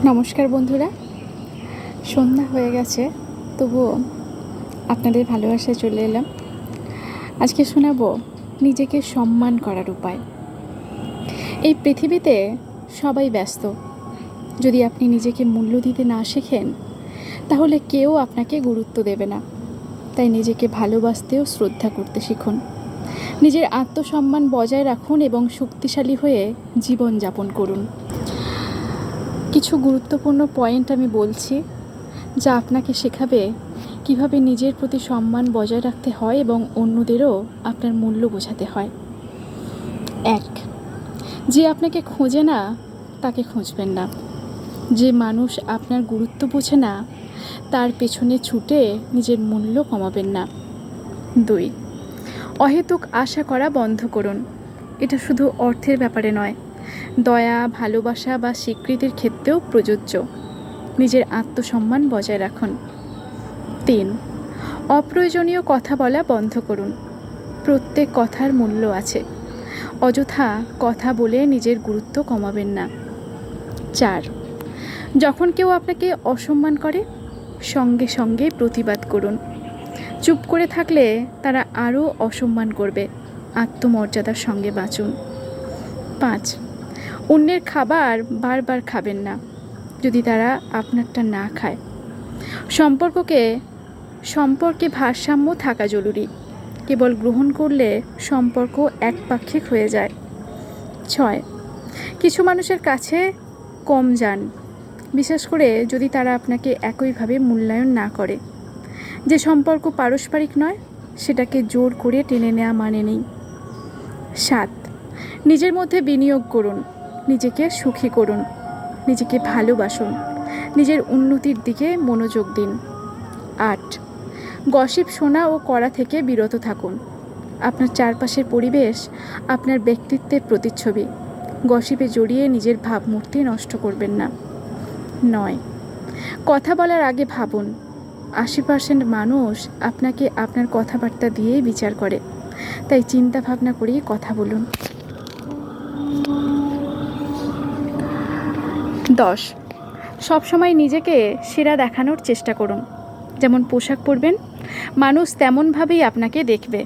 নমস্কার বন্ধুরা, সন্ধ্যা হয়ে গেছে, তবুও আপনাদের ভালোবাসায় চলে এলাম। আজকে শোনাবো নিজেকে সম্মান করার উপায়। এই পৃথিবীতে সবাই ব্যস্ত। যদি আপনি নিজেকে মূল্য দিতে না শেখেন, তাহলে কেউ আপনাকে গুরুত্ব দেবে না। তাই নিজেকে ভালোবাসতেও শ্রদ্ধা করতে শিখুন। নিজের আত্মসম্মান বজায় রাখুন এবং শক্তিশালী হয়ে জীবন যাপন করুন। কিছু গুরুত্বপূর্ণ পয়েন্ট আমি বলছি, যা আপনাকে শেখাবে কিভাবে নিজের প্রতি সম্মান বজায় রাখতে হয় এবং অন্যদেরও আপনার মূল্য বোঝাতে হয়। 1. যে আপনাকে খোঁজে না তাকে খুঁজবেন না। যে মানুষ আপনার গুরুত্ব বোঝে না তার পেছনে ছুটে নিজের মূল্য কমাবেন না। 2. অহেতুক আশা করা বন্ধ করুন। এটা শুধু অর্থের ব্যাপারে নয়, দয়া, ভালোবাসা বা স্বীকৃতির ক্ষেত্রেও প্রযোজ্য। নিজের আত্মসম্মান বজায় রাখুন। 3. অপ্রয়োজনীয় কথা বলা বন্ধ করুন। প্রত্যেক কথার মূল্য আছে। অযথা কথা বলে নিজের গুরুত্ব কমাবেন না। 4. যখন কেউ আপনাকে অসম্মান করে, সঙ্গে সঙ্গে প্রতিবাদ করুন। চুপ করে থাকলে তারা আরও অসম্মান করবে। আত্মমর্যাদার সঙ্গে বাঁচুন। 5. অন্যের খাবার বারবার খাবেন না যদি তারা আপনারটা না খায়। সম্পর্কে ভারসাম্য থাকা জরুরি। কেবল গ্রহণ করলে সম্পর্ক একপাক্ষিক হয়ে যায়। 6. কিছু মানুষের কাছে কম যান, বিশেষ করে যদি তারা আপনাকে একইভাবে মূল্যায়ন না করে। যে সম্পর্ক পারস্পরিক নয়, সেটাকে জোর করে টেনে নেওয়া মানে নেই। 7. নিজের মধ্যে বিনিয়োগ করুন। নিজেকে সুখী করুন। নিজেকে ভালোবাসুন। নিজের উন্নতির দিকে মনোযোগ দিন। 8. গসিপ শোনা ও করা থেকে বিরত থাকুন। আপনার চারপাশের পরিবেশ আপনার ব্যক্তিত্বের প্রতিচ্ছবি। গসিপে জড়িয়ে নিজের ভাবমূর্তি নষ্ট করবেন না। 9. কথা বলার আগে ভাবুন। 80% মানুষ আপনাকে আপনার কথাবার্তা দিয়েই বিচার করে, তাই চিন্তা ভাবনা করেই কথা বলুন। 10. সবসময় নিজেকে সেরা দেখানোর চেষ্টা করুন। যেমন পোশাক পরবেন, মানুষ তেমনভাবেই আপনাকে দেখবে।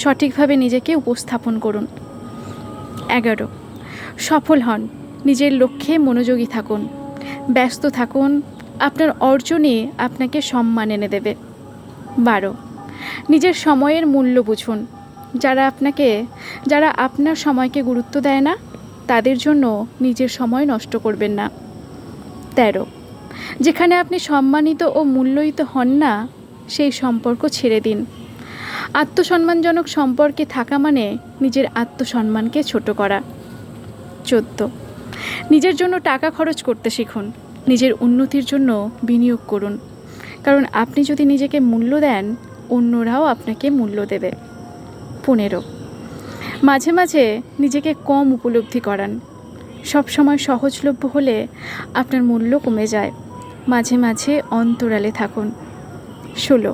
সঠিকভাবে নিজেকে উপস্থাপন করুন। 11. সফল হন। নিজের লক্ষ্যে মনোযোগী থাকুন। ব্যস্ত থাকুন। আপনার অর্জনই আপনাকে সম্মান এনে দেবে। 12. নিজের সময়ের মূল্য বুঝুন। যারা আপনার সময়কে গুরুত্ব দেয় না, তাদের জন্য নিজের সময় নষ্ট করবেন না। 13. যেখানে আপনি সম্মানিত ও মূল্যায়িত হন না, সেই সম্পর্ক ছেড়ে দিন। আত্মসম্মানজনক সম্পর্কে থাকা মানে নিজের আত্মসম্মানকে ছোট করা। 14. নিজের জন্য টাকা খরচ করতে শিখুন। নিজের উন্নতির জন্য বিনিয়োগ করুন, কারণ আপনি যদি নিজেকে মূল্য দেন, অন্যরাও আপনাকে মূল্য দেবে। 15. মাঝে মাঝে নিজেকে কম উপলব্ধি করান। সবসময় সহজলভ্য হলে আপনার মূল্য কমে যায়। মাঝে মাঝে অন্তরালে থাকুন। 16.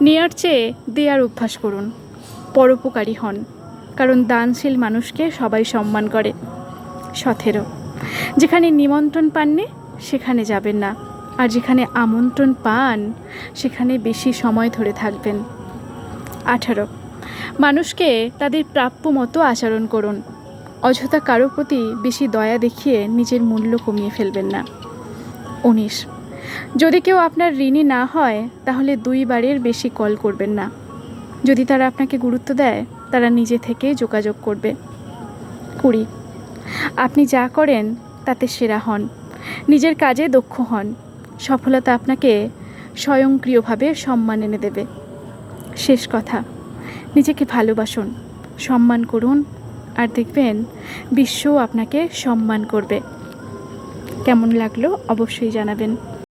নেয়ার চেয়ে দেয়ার অভ্যাস করুন। পরোপকারী হন, কারণ দানশীল মানুষকে সবাই সম্মান করে। 17. যেখানে নিমন্ত্রণ পাননি সেখানে যাবেন না, আর যেখানে আমন্ত্রণ পান সেখানে বেশি সময় ধরে থাকবেন। 18. মানুষকে তাদের প্রাপ্য মতো আচরণ করুন। অযথা কারো প্রতি বেশি দয়া দেখিয়ে নিজের মূল্য কমিয়ে ফেলবেন না। 19. যদি কেউ আপনার ঋণী না হয়, তাহলে 2 বারের বেশি কল করবেন না। যদি তারা আপনাকে গুরুত্ব দেয়, তারা নিজে থেকে যোগাযোগ করবে। 20. আপনি যা করেন তাতে সেরা হন। নিজের কাজে দক্ষ হন। সফলতা আপনাকে স্বয়ংক্রিয়ভাবে সম্মান এনে দেবে। শেষ কথা, নিজেকে ভালোবাসুন, সম্মান করুন, আর দেখবেন বিশ্বও আপনাকে সম্মান করবে। কেমন লাগলো অবশ্যই জানাবেন।